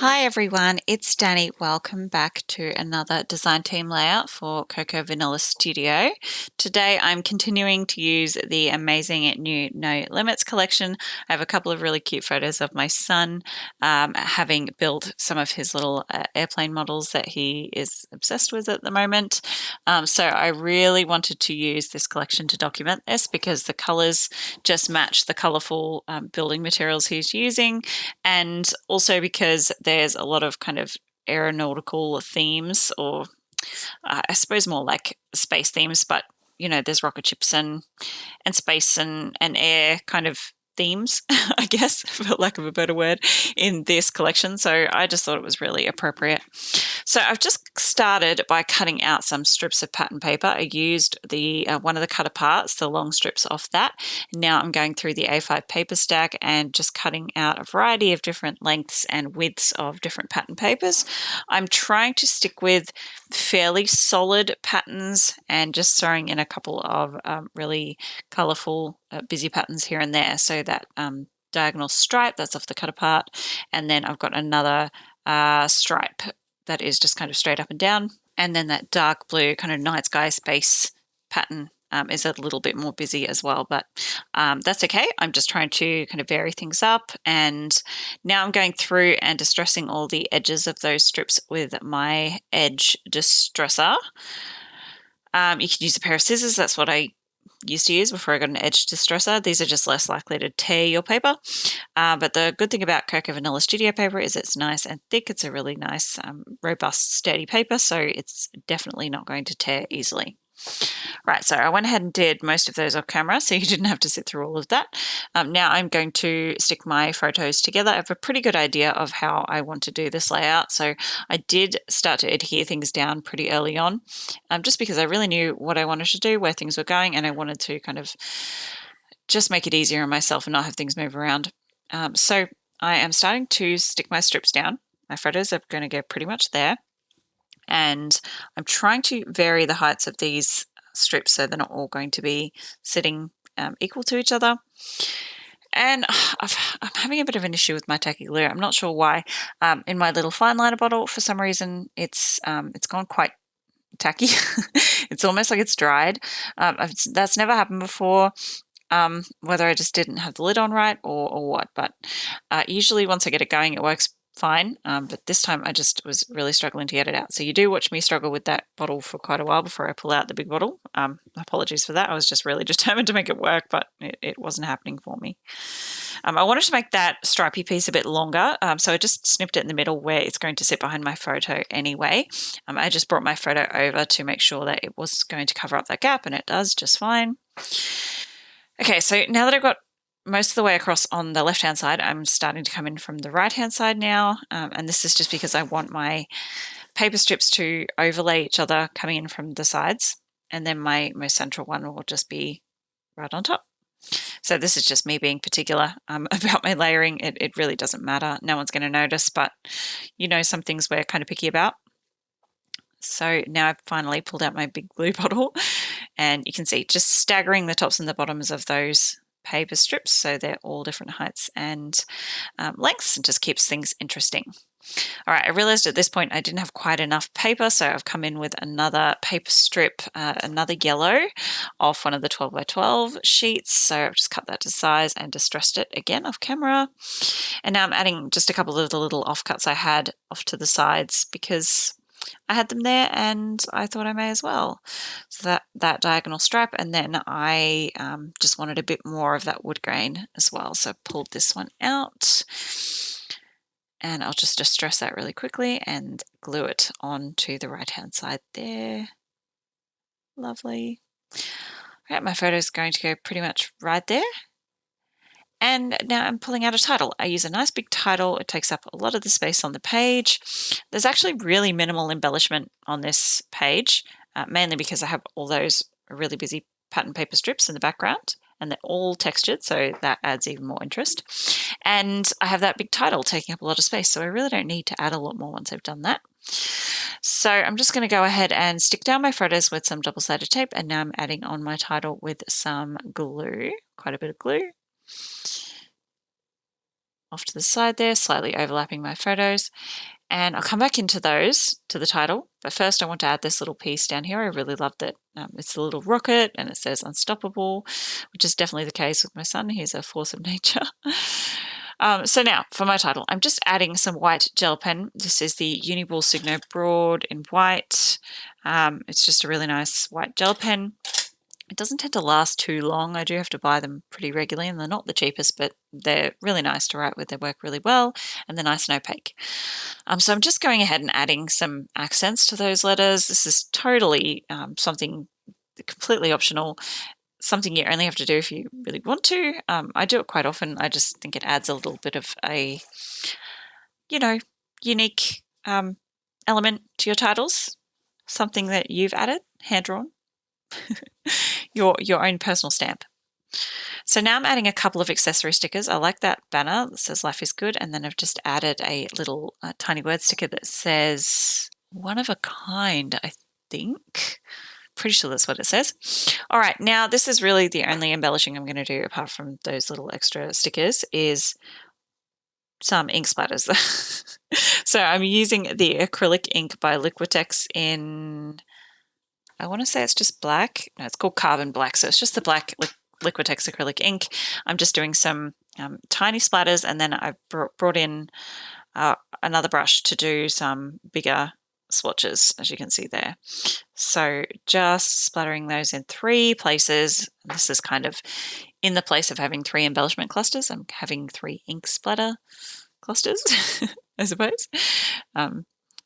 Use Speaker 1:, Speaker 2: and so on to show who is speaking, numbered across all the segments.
Speaker 1: Hi everyone, it's Danny. Welcome back to another design team layout for Cocoa Vanilla Studio. Today I'm continuing to use the amazing new No Limits collection. I have a couple of really cute photos of my son having built some of his little airplane models that he is obsessed with at the moment. So I really wanted to use this collection to document this because the colors just match the colorful building materials he's using, and also because there's a lot of kind of aeronautical themes, or I suppose more like space themes, but there's rocket ships and space and air kind of themes, I guess, for lack of a better word, in this collection. So I just thought it was really appropriate. So I've just started by cutting out some strips of pattern paper. I used the one of the cut aparts, the long strips off that. Now I'm going through the A5 paper stack and just cutting out a variety of different lengths and widths of different pattern papers. I'm trying to stick with fairly solid patterns and just throwing in a couple of really colourful busy patterns here and there. So that diagonal stripe, that's off the cut apart, and then I've got another stripe that is just kind of straight up and down, and then that dark blue kind of night sky space pattern is a little bit more busy as well, but that's okay. I'm just trying to kind of vary things up, and now I'm going through and distressing all the edges of those strips with my edge distresser. You can use a pair of scissors. That's what I used to use before I got an edge distresser. These are just less likely to tear your paper. But the good thing about Cocoa Vanilla Studio paper is it's nice and thick. It's a really nice, robust, sturdy paper, so it's definitely not going to tear easily. Right, so I went ahead and did most of those off camera, so you didn't have to sit through all of that. Now I'm going to stick my photos together. I have a pretty good idea of how I want to do this layout, so I did start to adhere things down pretty early on, just because I really knew what I wanted to do, where things were going, and I wanted to kind of just make it easier on myself and not have things move around. So I am starting to stick my strips down. My photos are going to go pretty much there. And I'm trying to vary the heights of these strips so they're not all going to be sitting equal to each other. And I'm having a bit of an issue with my tacky glue. I'm not sure why. In my little fine liner bottle, for some reason, it's gone quite tacky. It's almost like it's dried. That's never happened before. Whether I just didn't have the lid on right or what, but usually once I get it going, it works fine, but this time I just was really struggling to get it out. So you do watch me struggle with that bottle for quite a while before I pull out the big bottle. Apologies for that. I was just really determined to make it work, but it wasn't happening for me. I wanted to make that stripy piece a bit longer, so I just snipped it in the middle where it's going to sit behind my photo anyway. I just brought my photo over to make sure that it was going to cover up that gap, and it does just fine. Okay, so now that I've got most of the way across on the left-hand side, I'm starting to come in from the right-hand side now, and this is just because I want my paper strips to overlay each other coming in from the sides, and then my most central one will just be right on top. So this is just me being particular about my layering. It really doesn't matter. No one's going to notice, but some things we're kind of picky about. So now I've finally pulled out my big glue bottle, and you can see just staggering the tops and the bottoms of those paper strips so they're all different heights and lengths, and just keeps things interesting. All right, I realized at this point I didn't have quite enough paper, so I've come in with another paper strip, another yellow off one of the 12 by 12 sheets. So I've just cut that to size and distressed it again off camera. And now I'm adding just a couple of the little offcuts I had off to the sides because I had them there and I thought I may as well. So that diagonal stripe, and then I just wanted a bit more of that wood grain as well. So I pulled this one out, and I'll just distress that really quickly and glue it onto the right-hand side there. Lovely. All right, my photo is going to go pretty much right there. And now I'm pulling out a title. I use a nice big title. It takes up a lot of the space on the page. There's actually really minimal embellishment on this page, mainly because I have all those really busy pattern paper strips in the background, and they're all textured, so that adds even more interest. And I have that big title taking up a lot of space, so I really don't need to add a lot more once I've done that. So I'm just going to go ahead and stick down my photos with some double-sided tape, and now I'm adding on my title with some glue, quite a bit of glue. off to the side there, slightly overlapping my photos. And I'll come back into those, to the title. But first I want to add this little piece down here. I really loved it. It's a little rocket and it says unstoppable, which is definitely the case with my son. He's a force of nature. So now for my title, I'm just adding some white gel pen. This is the Uniball Signo Broad in white. It's just a really nice white gel pen. It doesn't tend to last too long. I do have to buy them pretty regularly, and they're not the cheapest, but they're really nice to write with. They work really well, and they're nice and opaque. So I'm just going ahead and adding some accents to those letters. This is totally something completely optional, something you only have to do if you really want to. I do it quite often. I just think it adds a little bit of a, unique element to your titles, something that you've added, hand-drawn. your own personal stamp. So now I'm adding a couple of accessory stickers. I like that banner that says life is good, and then I've just added a little tiny word sticker that says one of a kind, I think. Pretty sure that's what it says. All right, now this is really the only embellishing I'm going to do apart from those little extra stickers is some ink splatters. So I'm using the acrylic ink by Liquitex in, I want to say it's just black. No, it's called Carbon Black. So it's just the black Liquitex acrylic ink. I'm just doing some tiny splatters, and then I've brought in another brush to do some bigger swatches, as you can see there. So just splattering those in 3 places. This is kind of in the place of having 3 embellishment clusters. I'm having 3 ink splatter clusters, I suppose.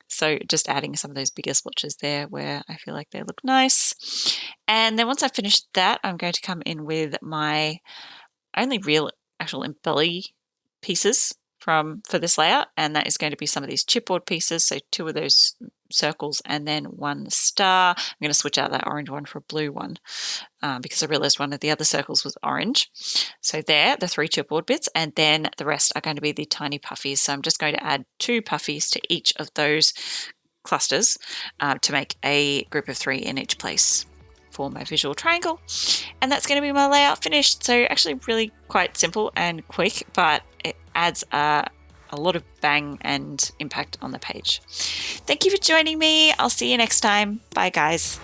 Speaker 1: So just adding some of those bigger swatches there where I feel like they look nice. And then once I've finished that, I'm going to come in with my only real actual embelly pieces for this layout, and that is going to be some of these chipboard pieces. So 2 of those circles and then 1 star. I'm going to switch out that orange one for a blue one because I realized one of the other circles was orange. So there, the 3 chipboard bits, and then the rest are going to be the tiny puffies. So I'm just going to add 2 puffies to each of those clusters to make a group of 3 in each place for my visual triangle. And that's going to be my layout finished. So actually really quite simple and quick, but it adds a lot of bang and impact on the page. Thank you for joining me. I'll see you next time. Bye, guys.